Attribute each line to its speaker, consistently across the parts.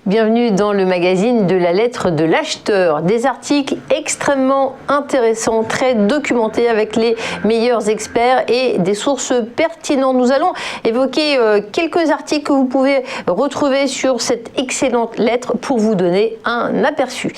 Speaker 1: Bienvenue dans le magazine de la lettre de l'acheteur. Des articles extrêmement intéressants, très documentés avec les meilleurs experts et des sources pertinentes. Nous allons évoquer quelques articles que vous pouvez retrouver sur cette excellente lettre pour vous donner un aperçu.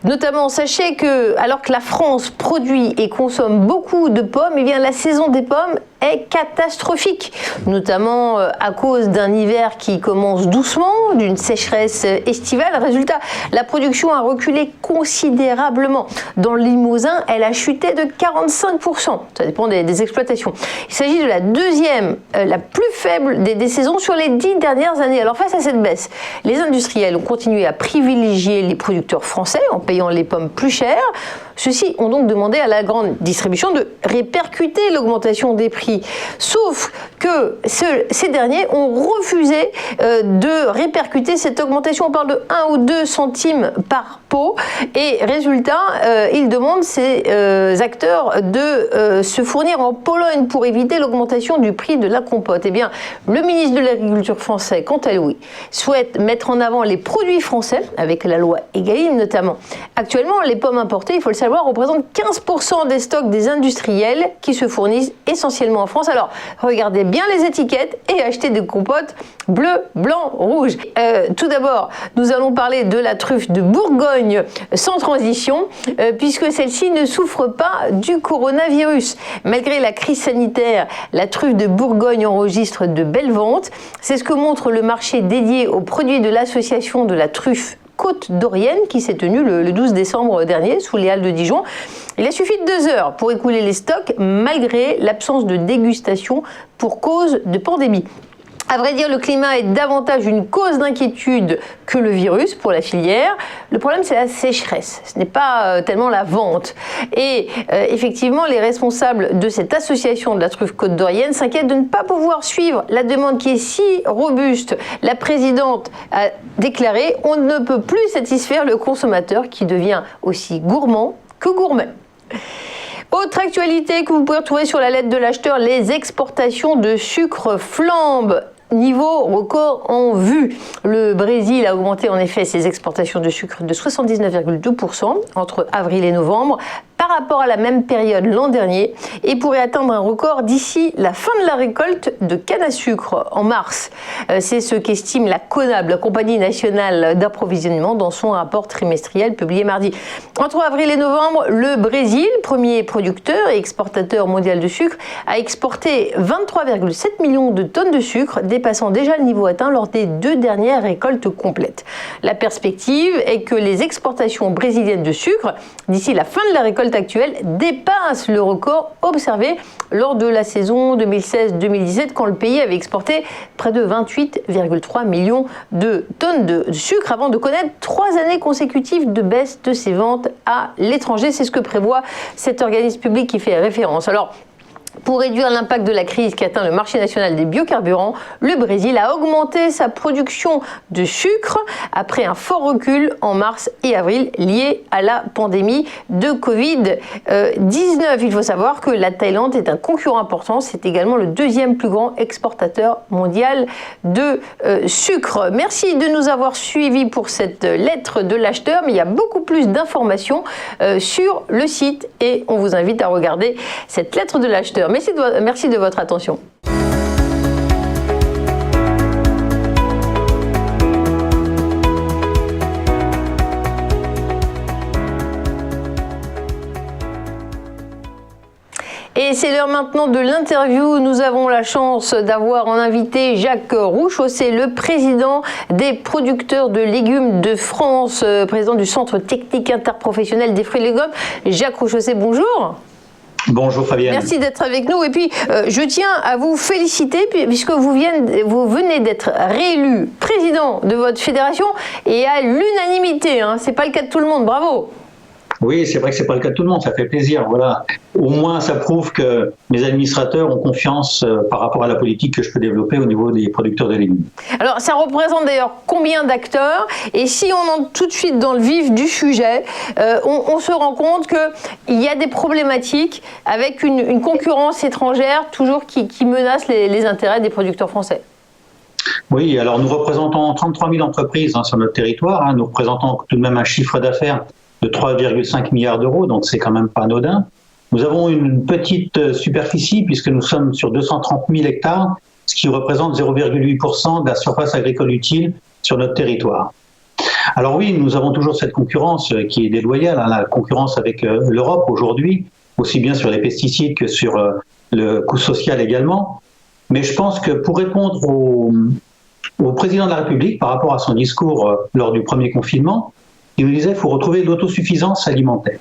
Speaker 1: Notamment, sachez que alors que la France produit et consomme beaucoup de pommes, eh bien, la saison des pommes est catastrophique, notamment à cause d'un hiver qui commence doucement, d'une sécheresse estivale. Résultat, la production a reculé considérablement. Dans le Limousin, elle a chuté de 45%. Ça dépend des exploitations. Il s'agit de la deuxième, la plus faible des saisons sur les 10 dernières années. Alors face à cette baisse, les industriels ont continué à privilégier les producteurs français en payant les pommes plus chères. Ceux-ci ont donc demandé à la grande distribution de répercuter l'augmentation des prix. Sauf que ces derniers ont refusé de répercuter cette augmentation. On parle de 1 ou 2 centimes par pot. Et résultat, ils demandent ces acteurs de se fournir en Pologne pour éviter l'augmentation du prix de la compote. Eh bien, le ministre de l'Agriculture français, quant à lui, souhaite mettre en avant les produits français, avec la loi Egalim notamment. Actuellement, les pommes importées, il faut le savoir, représentent 15% des stocks des industriels qui se fournissent essentiellement en France. Alors, regardez bien les étiquettes et achetez des compotes bleu, blanc, rouge. Tout d'abord, nous allons parler de la truffe de Bourgogne sans transition, puisque celle-ci ne souffre pas du coronavirus. Malgré la crise sanitaire, la truffe de Bourgogne enregistre de belles ventes. C'est ce que montre le marché dédié aux produits de l'association de la truffe Côte d'Orienne qui s'est tenue le 12 décembre dernier sous les Halles de Dijon. Il a suffi de 2 heures pour écouler les stocks malgré l'absence de dégustation pour cause de pandémie. À vrai dire, le climat est davantage une cause d'inquiétude que le virus pour la filière. Le problème, c'est la sécheresse. Ce n'est pas tellement la vente. Et effectivement, les responsables de cette association de la truffe Côte d'Orienne s'inquiètent de ne pas pouvoir suivre la demande qui est si robuste. La présidente a déclaré « On ne peut plus satisfaire le consommateur qui devient aussi gourmand que gourmet ». Autre actualité que vous pouvez retrouver sur la lettre de l'acheteur, les exportations de sucre flambent. Niveau record en vue. Le Brésil a augmenté en effet ses exportations de sucre de 79,2% entre avril et novembre par rapport à la même période l'an dernier et pourrait atteindre un record d'ici la fin de la récolte de canne à sucre en mars. C'est ce qu'estime la CONAB, la Compagnie nationale d'approvisionnement, dans son rapport trimestriel publié mardi. Entre avril et novembre, le Brésil, premier producteur et exportateur mondial de sucre, a exporté 23,7 millions de tonnes de sucre, dépassant déjà le niveau atteint lors des 2 dernières récoltes complètes. La perspective est que les exportations brésiliennes de sucre, d'ici la fin de la récolte actuelle, dépassent le record observé lors de la saison 2016-2017 quand le pays avait exporté près de 28,3 millions de tonnes de sucre avant de connaître 3 années consécutives de baisse de ses ventes à l'étranger. C'est ce que prévoit cet organisme public qui fait référence. Alors, pour réduire l'impact de la crise qui atteint le marché national des biocarburants, le Brésil a augmenté sa production de sucre après un fort recul en mars et avril lié à la pandémie de Covid-19. Il faut savoir que la Thaïlande est un concurrent important. C'est également le 2e plus grand exportateur mondial de sucre. Merci de nous avoir suivis pour cette lettre de l'acheteur, mais il y a beaucoup plus d'informations sur le site et on vous invite à regarder cette lettre de l'acheteur. Merci de votre attention. Et c'est l'heure maintenant de l'interview. Nous avons la chance d'avoir en invité Jacques Rouchaussé, le président des producteurs de légumes de France, président du Centre technique interprofessionnel des fruits et légumes. Jacques Rouchaussé, bonjour.
Speaker 2: Bonjour Fabienne.
Speaker 1: Merci d'être avec nous. Et puis, je tiens à vous féliciter puisque vous venez d'être réélu président de votre fédération et à l'unanimité. C'est pas le cas de tout le monde. Bravo.
Speaker 2: Oui, c'est vrai que c'est pas le cas de tout le monde, ça fait plaisir, voilà. Au moins, ça prouve que mes administrateurs ont confiance par rapport à la politique que je peux développer au niveau des producteurs de légumes.
Speaker 1: Alors, ça représente d'ailleurs combien d'acteurs? Et si on entre tout de suite dans le vif du sujet, on se rend compte qu'il y a des problématiques avec une concurrence étrangère toujours qui menace les intérêts des producteurs français.
Speaker 2: Oui, alors nous représentons 33 000 entreprises sur notre territoire. Nous représentons tout de même un chiffre d'affaires de 3,5 milliards d'euros, donc c'est quand même pas anodin. Nous avons une petite superficie puisque nous sommes sur 230 000 hectares, ce qui représente 0,8% de la surface agricole utile sur notre territoire. Alors oui, nous avons toujours cette concurrence qui est déloyale, la concurrence avec l'Europe aujourd'hui, aussi bien sur les pesticides que sur le coût social également. Mais je pense que pour répondre au président de la République par rapport à son discours lors du premier confinement, il nous disait qu'il faut retrouver l'autosuffisance alimentaire.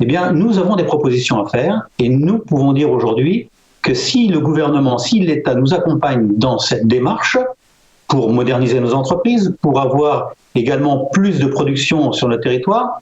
Speaker 2: Eh bien, nous avons des propositions à faire et nous pouvons dire aujourd'hui que si le gouvernement, si l'État nous accompagne dans cette démarche pour moderniser nos entreprises, pour avoir également plus de production sur notre territoire,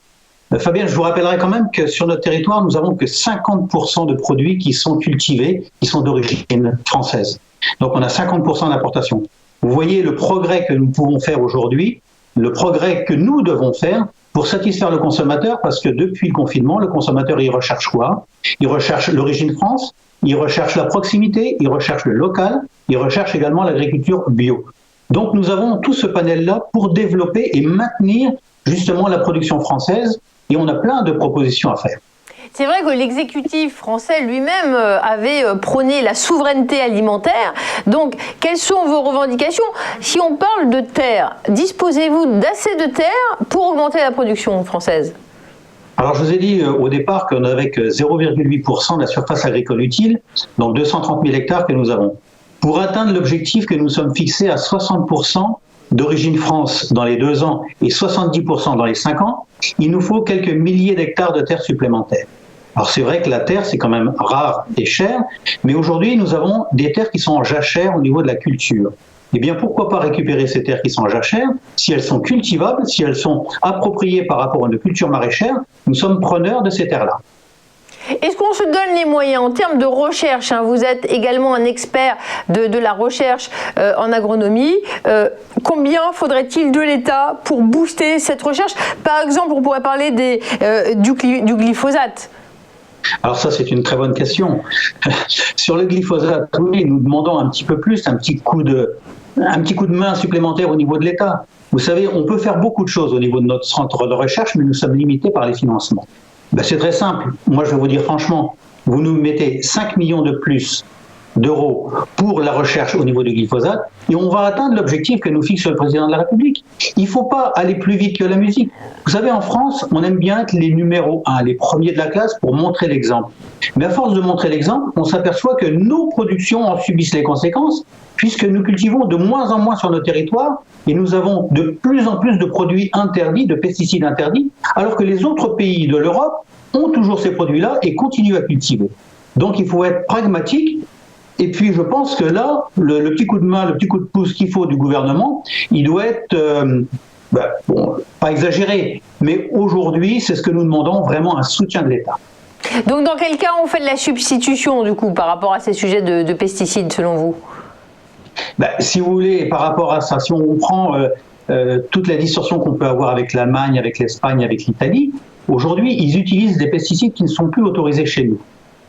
Speaker 2: Fabien, je vous rappellerai quand même que sur notre territoire, nous avons que 50% de produits qui sont cultivés, qui sont d'origine française. Donc on a 50% d'importation. Vous voyez le progrès que nous pouvons faire aujourd'hui, le progrès que nous devons faire pour satisfaire le consommateur, parce que depuis le confinement, le consommateur, il recherche quoi? Il recherche l'origine France, il recherche la proximité, il recherche le local, il recherche également l'agriculture bio. Donc nous avons tout ce panel-là pour développer et maintenir justement la production française, et on a plein de propositions à faire.
Speaker 1: C'est vrai que l'exécutif français lui-même avait prôné la souveraineté alimentaire. Donc, quelles sont vos revendications? Si on parle de terre, disposez-vous d'assez de terre pour augmenter la production française?
Speaker 2: Alors, je vous ai dit au départ qu'on n'avait que 0,8% de la surface agricole utile, donc 230 000 hectares que nous avons. Pour atteindre l'objectif que nous sommes fixés à 60% d'origine France dans les 2 ans et 70% dans les 5 ans, il nous faut quelques milliers d'hectares de terre supplémentaires. Alors c'est vrai que la terre, c'est quand même rare et cher, mais aujourd'hui, nous avons des terres qui sont en jachère au niveau de la culture. Eh bien, pourquoi pas récupérer ces terres qui sont en jachère? Si elles sont cultivables, si elles sont appropriées par rapport à une culture maraîchère, nous sommes preneurs de ces terres-là.
Speaker 1: Est-ce qu'on se donne les moyens en termes de recherche? Vous êtes également un expert de la recherche en agronomie. Combien faudrait-il de l'État pour booster cette recherche? Par exemple, on pourrait parler du glyphosate.
Speaker 2: Alors ça, c'est une très bonne question. Sur le glyphosate, oui, nous demandons un petit peu plus, un petit coup de main supplémentaire au niveau de l'État. Vous savez, on peut faire beaucoup de choses au niveau de notre centre de recherche, mais nous sommes limités par les financements. Ben, c'est très simple. Moi, je vais vous dire franchement, vous nous mettez 5 millions de plus d'euros pour la recherche au niveau du glyphosate et on va atteindre l'objectif que nous fixe le président de la République. Il ne faut pas aller plus vite que la musique. Vous savez, en France, on aime bien être les numéros 1, les premiers de la classe pour montrer l'exemple. Mais à force de montrer l'exemple, on s'aperçoit que nos productions en subissent les conséquences puisque nous cultivons de moins en moins sur nos territoires et nous avons de plus en plus de produits interdits, de pesticides interdits, alors que les autres pays de l'Europe ont toujours ces produits-là et continuent à cultiver. Donc il faut être pragmatique. Et puis je pense que là, le petit coup de main, le petit coup de pouce qu'il faut du gouvernement, il doit être, pas exagéré, mais aujourd'hui, c'est ce que nous demandons, vraiment un soutien de l'État.
Speaker 1: Donc dans quel cas on fait de la substitution du coup par rapport à ces sujets de pesticides selon vous?
Speaker 2: Si vous voulez, par rapport à ça, si on prend toute la distorsion qu'on peut avoir avec l'Allemagne, avec l'Espagne, avec l'Italie, aujourd'hui, ils utilisent des pesticides qui ne sont plus autorisés chez nous.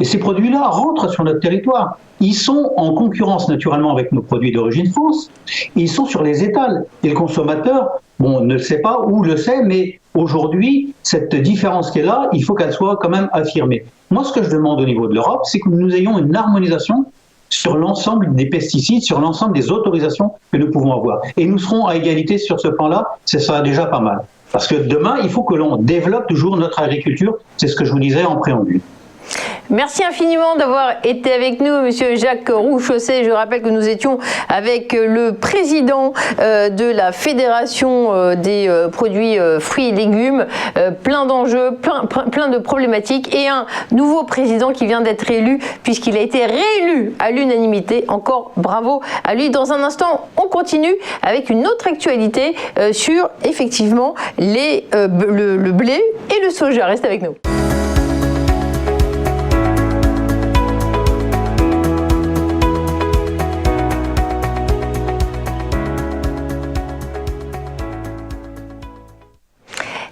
Speaker 2: Et ces produits-là rentrent sur notre territoire. Ils sont en concurrence naturellement avec nos produits d'origine France. Ils sont sur les étals. Et le consommateur, ne le sait pas ou le sait, mais aujourd'hui, cette différence qui est là, il faut qu'elle soit quand même affirmée. Moi, ce que je demande au niveau de l'Europe, c'est que nous ayons une harmonisation sur l'ensemble des pesticides, sur l'ensemble des autorisations que nous pouvons avoir. Et nous serons à égalité sur ce plan-là, ce sera déjà pas mal. Parce que demain, il faut que l'on développe toujours notre agriculture. C'est ce que je vous disais en préambule.
Speaker 1: Merci infiniment d'avoir été avec nous, Monsieur Jacques Roux-Chaussé. Je rappelle que nous étions avec le président de la Fédération des produits fruits et légumes. Plein d'enjeux, plein de problématiques et un nouveau président qui vient d'être élu puisqu'il a été réélu à l'unanimité. Encore bravo à lui. Dans un instant, on continue avec une autre actualité sur effectivement le blé et le soja. Restez avec nous.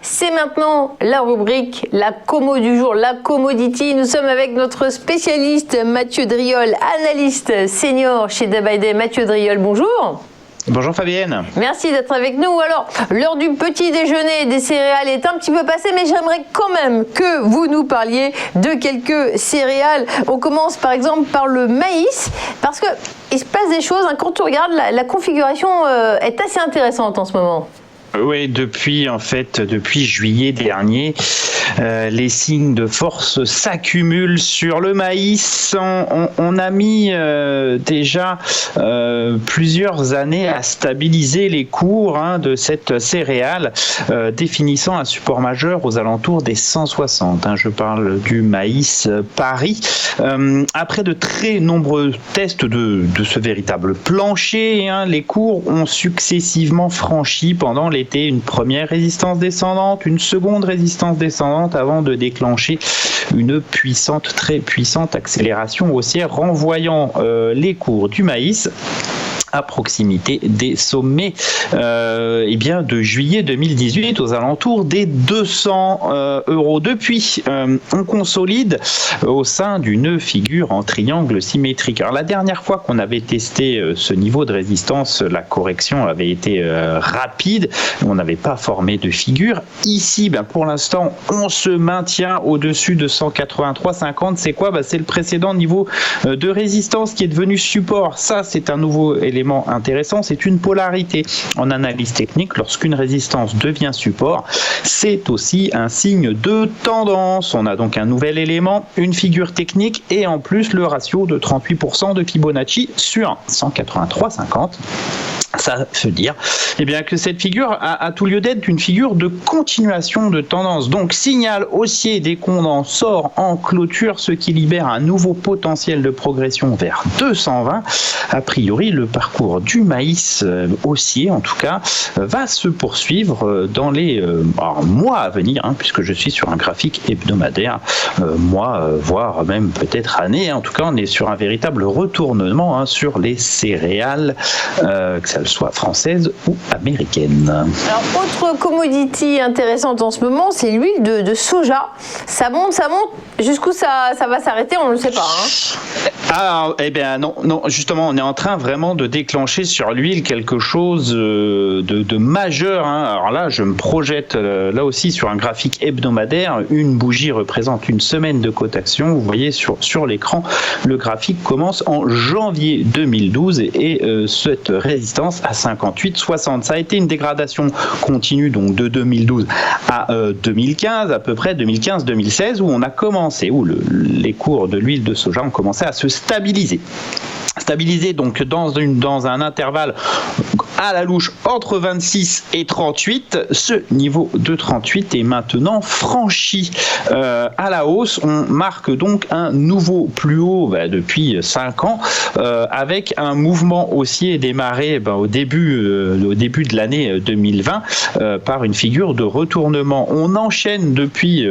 Speaker 1: C'est maintenant la rubrique La Commo du jour, la Commodity. Nous sommes avec notre spécialiste Mathieu Driol, analyste senior chez Day by Day. Mathieu Driol, bonjour.
Speaker 3: Bonjour Fabienne.
Speaker 1: Merci d'être avec nous. Alors, l'heure du petit déjeuner des céréales est un petit peu passée, mais j'aimerais quand même que vous nous parliez de quelques céréales. On commence par exemple par le maïs, parce qu'il se passe des choses, hein, quand on regarde, la configuration est assez intéressante en ce moment.
Speaker 3: Oui, depuis juillet dernier, les signes de force s'accumulent sur le maïs. On a mis déjà plusieurs années à stabiliser les cours de cette céréale, définissant un support majeur aux alentours des 160. Je parle du maïs Paris. Après de très nombreux tests de ce véritable plancher, les cours ont successivement franchi pendant l'été une première résistance descendante, une seconde résistance descendante avant de déclencher une très puissante accélération haussière renvoyant les cours du maïs à proximité des sommets de juillet 2018 aux alentours des 200 €. Depuis, on consolide au sein d'une figure en triangle symétrique. Alors la dernière fois qu'on avait testé ce niveau de résistance, la correction avait été rapide, on n'avait pas formé de figure. Ici, pour l'instant, on se maintient au-dessus de 183,50. C'est quoi? C'est le précédent niveau de résistance qui est devenu support. Ça, c'est un nouveau élément intéressant, c'est une polarité. En analyse technique, lorsqu'une résistance devient support, c'est aussi un signe de tendance. On a donc un nouvel élément, une figure technique et en plus le ratio de 38% de Fibonacci sur 183,50. Ça veut dire que cette figure a tout lieu d'être une figure de continuation de tendance. Donc signal haussier dès qu'on en sort en clôture, ce qui libère un nouveau potentiel de progression vers 220. A priori, le parcours du maïs haussier, en tout cas, va se poursuivre dans les mois à venir, puisque je suis sur un graphique hebdomadaire, voire même peut-être année. En tout cas, on est sur un véritable retournement sur les céréales, que ça soit française ou américaine.
Speaker 1: Alors, autre commodity intéressante en ce moment, c'est l'huile de soja. Ça monte. Jusqu'où ça va s'arrêter, on ne le sait pas.
Speaker 3: Alors, non, justement, on est en train vraiment de déclencher sur l'huile quelque chose de majeur. Alors là, je me projette là aussi sur un graphique hebdomadaire. Une bougie représente une semaine de cotation. Vous voyez sur l'écran, le graphique commence en janvier 2012 et cette résistance à 58,60. Ça a été une dégradation continue donc de 2012 à 2015, à peu près 2015-2016, où on a commencé, où les cours de l'huile de soja ont commencé à se stabiliser donc dans un intervalle à la louche entre 26 et 38. Ce niveau de 38 est maintenant franchi à la hausse. On marque donc un nouveau plus haut depuis 5 ans avec un mouvement haussier démarré au début de l'année 2020 par une figure de retournement. On enchaîne depuis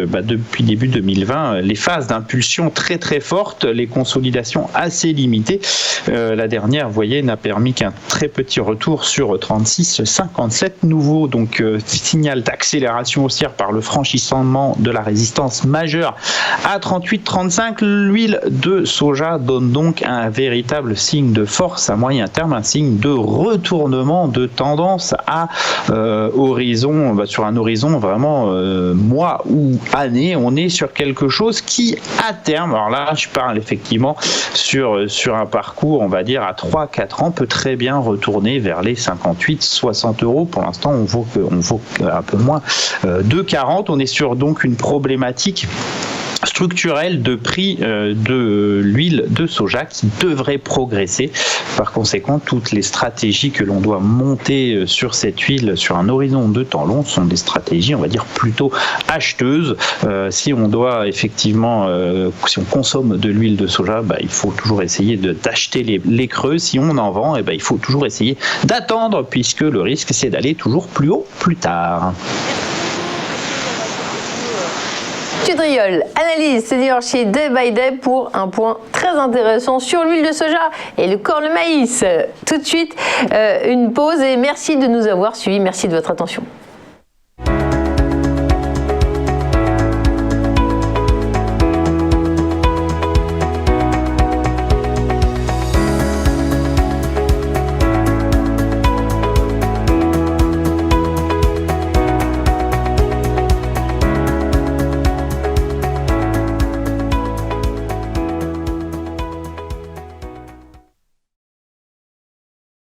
Speaker 3: début 2020 les phases d'impulsion très très fortes, les consolidations assez limitées. La dernière, vous voyez, n'a permis qu'un très petit retour sur 36,57. Nouveau donc signal d'accélération haussière par le franchissement de la résistance majeure à 38,35. L'huile de soja donne donc un véritable signe de force à moyen terme, un signe de retournement de tendance à horizon, sur un horizon vraiment mois ou année. On est sur quelque chose qui à terme, alors là je parle effectivement sur un parcours on va dire à 3-4 ans, peut très bien retourner vers les 58-60 €. Pour l'instant, on vaut un peu moins de 40. On est sur donc une problématique structurelle de prix de l'huile de soja qui devrait progresser. Par conséquent, toutes les stratégies que l'on doit monter sur cette huile sur un horizon de temps long sont des stratégies, on va dire, plutôt acheteuses. Si on doit effectivement, si on consomme de l'huile de soja, il faut toujours essayer d'acheter les creux. Si on en vend, il faut toujours essayer d'attendre puisque le risque, c'est d'aller toujours plus haut plus tard.
Speaker 1: Tudriol, analyse senior chez Day by Day pour un point très intéressant sur l'huile de soja et le corn le maïs. Tout de suite, une pause et merci de nous avoir suivis. Merci de votre attention.